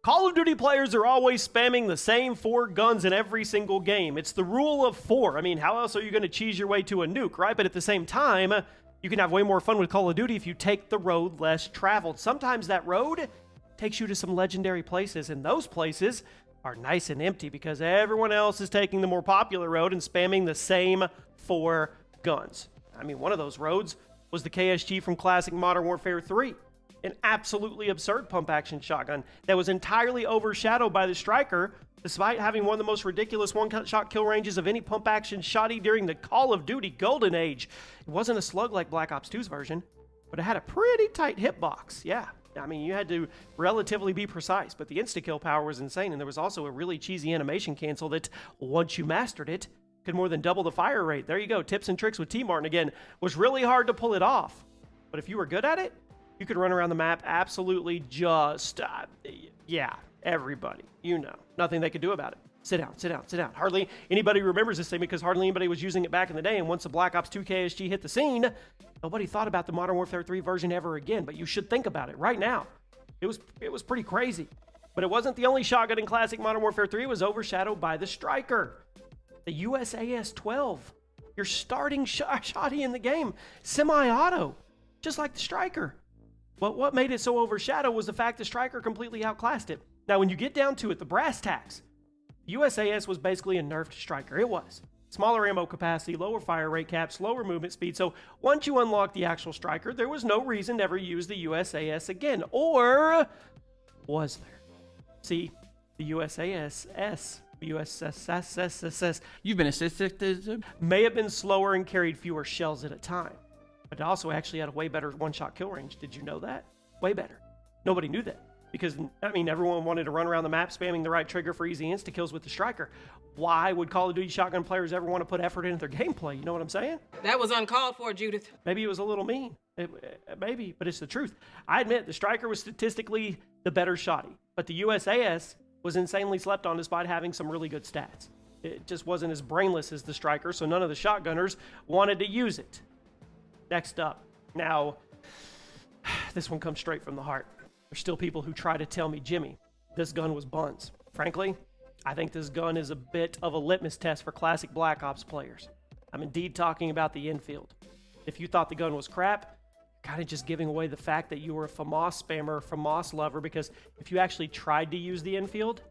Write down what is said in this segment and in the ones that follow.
Call of Duty players are always spamming the same 4 guns in every single game. It's the rule of 4. I mean, how else are you going to cheese your way to a nuke, right? But at the same time, you can have way more fun with Call of Duty if you take the road less traveled. Sometimes that road takes you to some legendary places, and those places are nice and empty because everyone else is taking the more popular road and spamming the same 4 guns. I mean, one of those roads was the KSG from Classic Modern Warfare 3. An absolutely absurd pump-action shotgun that was entirely overshadowed by the Striker, despite having one of the most ridiculous one-shot kill ranges of any pump-action shotty during the Call of Duty Golden Age. It wasn't a slug like Black Ops 2's version, but it had a pretty tight hitbox. Yeah, I mean, you had to relatively be precise, but the insta-kill power was insane, and there was also a really cheesy animation cancel that, once you mastered it, could more than double the fire rate. There you go, tips and tricks with T-Martin. Again, was really hard to pull it off, but if you were good at it, you could run around the map absolutely just, yeah, everybody, you know, nothing they could do about it. Sit down, sit down, sit down. Hardly anybody remembers this thing because hardly anybody was using it back in the day, and once the Black Ops 2 KSG hit the scene, nobody thought about the Modern Warfare 3 version ever again, but you should think about it right now. It was pretty crazy. But it wasn't the only shotgun in Classic Modern Warfare 3. It was overshadowed by the Striker. The USAS-12. Your starting shotty in the game. Semi-auto. Just like the Striker. But what made it so overshadowed was the fact the Striker completely outclassed it. Now, when you get down to it, the brass tacks, USAS was basically a nerfed Striker. It was. Smaller ammo capacity, lower fire rate cap, slower movement speed. So once you unlock the actual Striker, there was no reason to ever use the USAS again. Or was there? See, the USAS You've been assisted. May have been slower and carried fewer shells at a time. But it also actually had a way better one-shot kill range. Did you know that? Way better. Nobody knew that. Because, I mean, everyone wanted to run around the map spamming the right trigger for easy insta-kills with the Striker. Why would Call of Duty shotgun players ever want to put effort into their gameplay? You know what I'm saying? That was uncalled for, Judith. Maybe it was a little mean. Maybe, but it's the truth. I admit the Striker was statistically the better shotty. But the USAS was insanely slept on despite having some really good stats. It just wasn't as brainless as the Striker, so none of the shotgunners wanted to use it. Next up. Now, this one comes straight from the heart. There's still people who try to tell me, Jimmy, this gun was buns. Frankly, I think this gun is a bit of a litmus test for classic Black Ops players. I'm indeed talking about the infield. If you thought the gun was crap, you're kind of just giving away the fact that you were a FAMAS spammer, FAMAS lover, because if you actually tried to use the infield,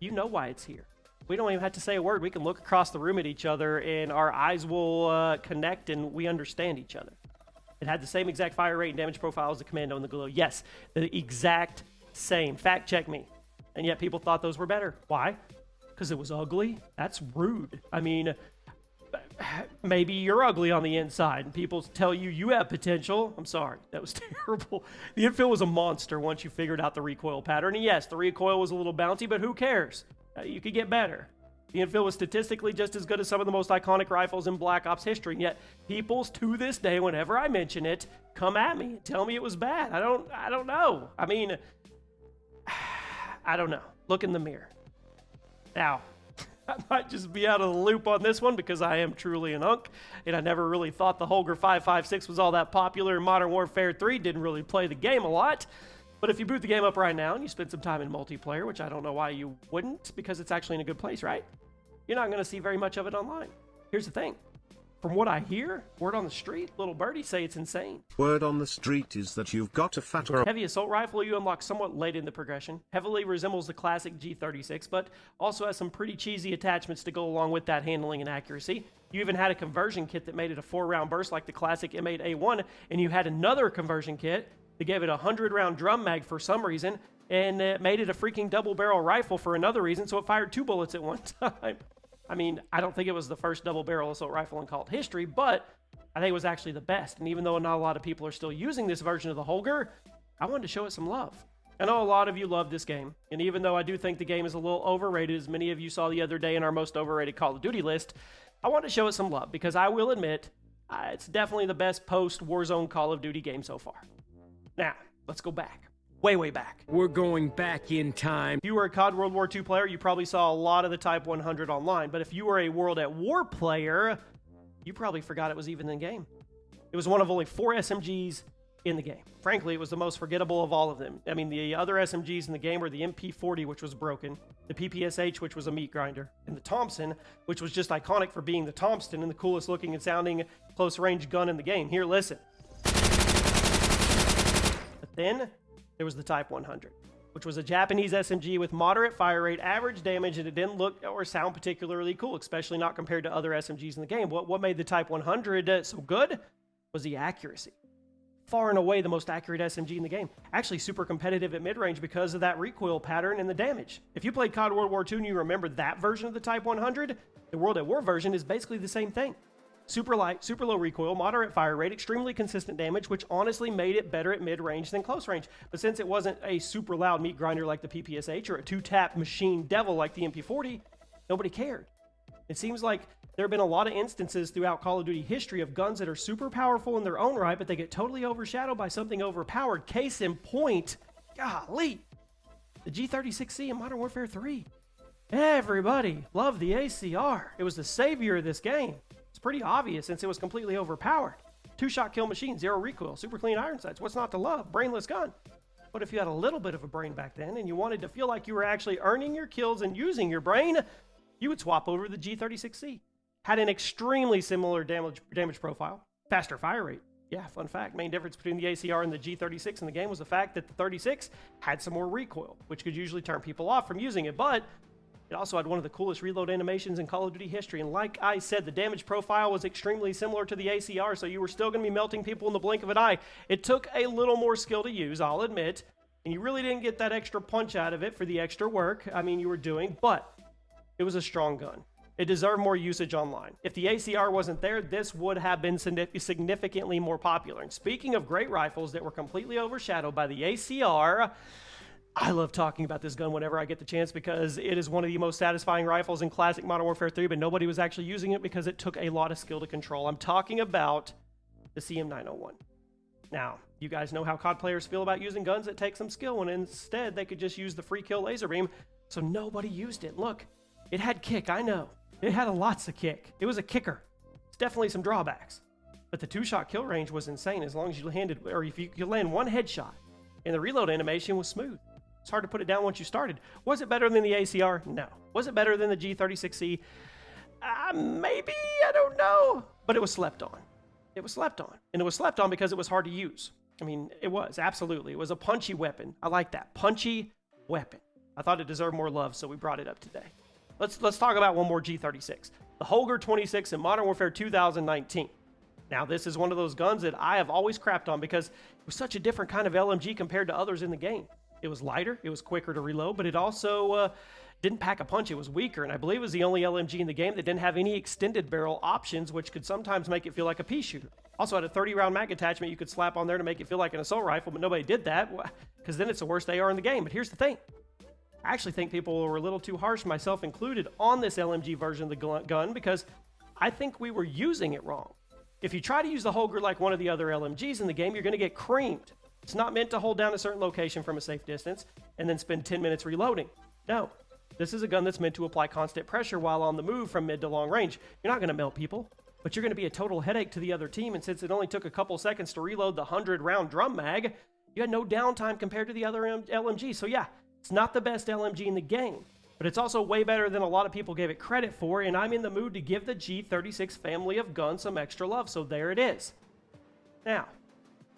you know why it's here. We don't even have to say a word. We can look across the room at each other and our eyes will connect and we understand each other. It had the same exact fire rate and damage profile as the Commando and the Glow. Yes, the exact same. Fact check me. And yet people thought those were better. Why? Because it was ugly? That's rude. I mean, maybe you're ugly on the inside and people tell you you have potential. I'm sorry. That was terrible. The infield was a monster once you figured out the recoil pattern. And yes, the recoil was a little bouncy, but who cares? You could get better. The infield was statistically just as good as some of the most iconic rifles in Black Ops history, and yet people to this day, whenever I mention it, come at me and tell me it was bad. I don't know. I mean, I don't know. Look in the mirror. Now, I might just be out of the loop on this one because I am truly an unk, and I never really thought the Holger 5.56 was all that popular, and Modern Warfare 3 didn't really play the game a lot. But if you boot the game up right now and you spend some time in multiplayer, which I don't know why you wouldn't, because it's actually in a good place, right? You're not going to see very much of it online. Here's the thing. From what I hear, word on the street, little birdies say it's insane. Word on the street is that you've got a fat heavy assault rifle you unlock somewhat late in the progression. Heavily resembles the classic G36, but also has some pretty cheesy attachments to go along with that handling and accuracy. You even had a conversion kit that made it a 4-round burst like the classic M8A1, and you had another conversion kit that gave it a 100-round drum mag for some reason, and it made it a freaking double-barrel rifle for another reason, so it fired 2 bullets at one time. I mean, I don't think it was the first double-barrel assault rifle in Call of history, but I think it was actually the best. And even though not a lot of people are still using this version of the Holger, I wanted to show it some love. I know a lot of you love this game, and even though I do think the game is a little overrated, as many of you saw the other day in our most overrated Call of Duty list, I want to show it some love, because I will admit, it's definitely the best post-Warzone Call of Duty game so far. Now, let's go back. Way back. We're going back in time. If you were a COD World War II player, you probably saw a lot of the Type 100 online. But if you were a World at War player, you probably forgot it was even in the game. It was one of only 4 SMGs in the game. Frankly, it was the most forgettable of all of them. I mean, the other SMGs in the game were the MP40, which was broken, the PPSH, which was a meat grinder, and the Thompson, which was just iconic for being the Thompson and the coolest looking and sounding close-range gun in the game. Here, listen. But then there was the Type 100, which was a Japanese SMG with moderate fire rate, average damage, and it didn't look or sound particularly cool, especially not compared to other SMGs in the game. What made the Type 100 so good was the accuracy. Far and away the most accurate SMG in the game. Actually super competitive at mid-range because of that recoil pattern and the damage. If you played COD World War II and you remember that version of the Type 100, the World at War version is basically the same thing. Super light, super low recoil, moderate fire rate, extremely consistent damage, which honestly made it better at mid-range than close range. But since it wasn't a super loud meat grinder like the PPSH or a two-tap machine devil like the MP40, nobody cared. It seems like there have been a lot of instances throughout Call of Duty history of guns that are super powerful in their own right, but they get totally overshadowed by something overpowered. Case in point, golly, the G36C in Modern Warfare 3. Everybody loved the ACR. It was the savior of this game. It's pretty obvious since it was completely overpowered. Two-shot kill machine, zero recoil, super clean iron sights. What's not to love? Brainless gun. But if you had a little bit of a brain back then and you wanted to feel like you were actually earning your kills and using your brain, you would swap over to the G36C. Had an extremely similar damage profile, faster fire rate. Yeah, fun fact, main difference between the ACR and the G36 in the game was the fact that the 36 had some more recoil, which could usually turn people off from using it, but it also had one of the coolest reload animations in Call of Duty history, and like I said, the damage profile was extremely similar to the ACR, so you were still going to be melting people in the blink of an eye. It took a little more skill to use, I'll admit, and you really didn't get that extra punch out of it for the extra work, you were doing, but it was a strong gun. It deserved more usage online. If the ACR wasn't there, this would have been significantly more popular. And speaking of great rifles that were completely overshadowed by the ACR, I love talking about this gun whenever I get the chance because it is one of the most satisfying rifles in classic Modern Warfare 3, but nobody was actually using it because it took a lot of skill to control. I'm talking about the CM901. Now, you guys know how COD players feel about using guns that take some skill, when instead they could just use the free kill laser beam, so nobody used it. Look, it had kick, I know. It had lots of kick. It was a kicker. It's definitely some drawbacks. But the two-shot kill range was insane as long as you landed, or if you could land one headshot, and the reload animation was smooth. It's hard to put it down once you started. Was it better than the ACR? No. Was it better than the G36C? Maybe, I don't know. But it was slept on. It was slept on. And it was slept on because it was hard to use. It was, absolutely. It was a punchy weapon. I like that. Punchy weapon. I thought it deserved more love, so we brought it up today. Let's talk about one more G36. The Holger 26 in Modern Warfare 2019. Now, this is one of those guns that I have always crapped on because it was such a different kind of LMG compared to others in the game. It was lighter, it was quicker to reload, but it also didn't pack a punch. It was weaker, and I believe it was the only LMG in the game that didn't have any extended barrel options, which could sometimes make it feel like a pea shooter. Also had a 30-round mag attachment you could slap on there to make it feel like an assault rifle, but nobody did that because then it's the worst AR in the game. But here's the thing. I actually think people were a little too harsh, myself included, on this LMG version of the gun because I think we were using it wrong. If you try to use the Holger like one of the other LMGs in the game, you're going to get creamed. It's not meant to hold down a certain location from a safe distance and then spend 10 minutes reloading. No, this is a gun that's meant to apply constant pressure while on the move from mid to long range. You're not going to melt people, but you're going to be a total headache to the other team, and since it only took a couple seconds to reload the 100-round drum mag, you had no downtime compared to the other LMG. So yeah, it's not the best LMG in the game, but it's also way better than a lot of people gave it credit for, and I'm in the mood to give the G36 family of guns some extra love, so there it is. Now,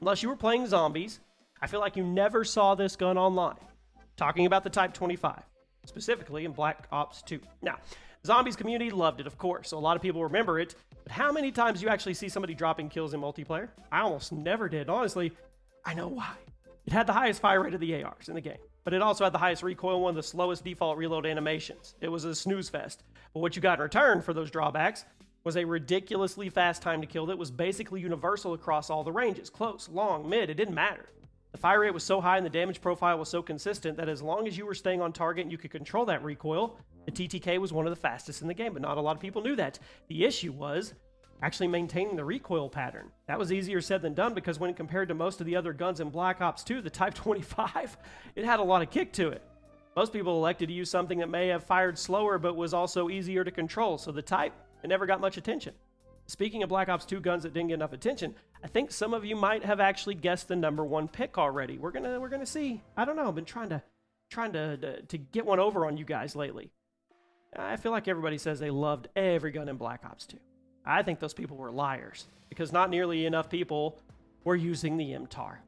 unless you were playing zombies, I feel like you never saw this gun online. Talking about the Type 25, specifically in Black Ops 2. Now, zombies community loved it, of course, so a lot of people remember it, but how many times do you actually see somebody dropping kills in multiplayer? I almost never did. Honestly, I know why. It had the highest fire rate of the ARs in the game, but it also had the highest recoil, one of the slowest default reload animations. It was a snooze fest. But what you got in return for those drawbacks was a ridiculously fast time to kill that was basically universal across all the ranges. Close, long, mid, it didn't matter. The fire rate was so high and the damage profile was so consistent that as long as you were staying on target and you could control that recoil, the TTK was one of the fastest in the game, but not a lot of people knew that. The issue was actually maintaining the recoil pattern. That was easier said than done because when compared to most of the other guns in Black Ops 2, the Type 25, it had a lot of kick to it. Most people elected to use something that may have fired slower but was also easier to control, so the Type, it never got much attention. Speaking of Black Ops 2 guns that didn't get enough attention, I think some of you might have actually guessed the #1 pick already. We're gonna see. I don't know. I've been trying to get one over on you guys lately. I feel like everybody says they loved every gun in Black Ops 2. I think those people were liars because not nearly enough people were using the MTAR.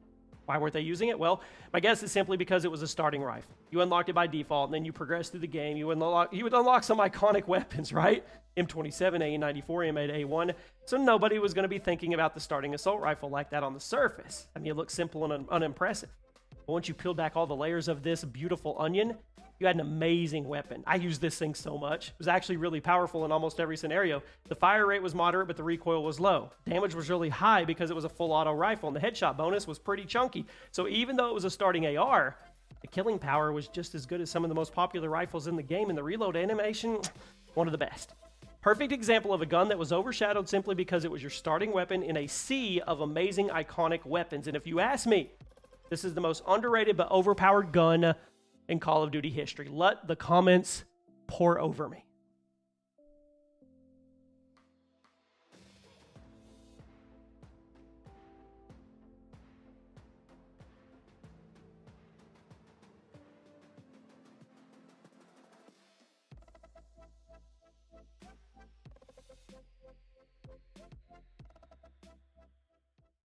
Why weren't they using it? Well, my guess is simply because it was a starting rifle. You unlocked it by default, and then you progress through the game. You would unlock some iconic weapons, right? M27, A94, M8A1. So nobody was going to be thinking about the starting assault rifle like that on the surface. I mean, it looks simple and unimpressive. But once you peel back all the layers of this beautiful onion, you had an amazing weapon. I use this thing so much. It was actually really powerful in almost every scenario. The fire rate was moderate, but the recoil was low. Damage was really high because it was a full auto rifle, and the headshot bonus was pretty chunky. So even though it was a starting AR, the killing power was just as good as some of the most popular rifles in the game, and the reload animation, one of the best. Perfect example of a gun that was overshadowed simply because it was your starting weapon in a sea of amazing iconic weapons. And if you ask me, this is the most underrated but overpowered gun in Call of Duty history. Let the comments pour over me.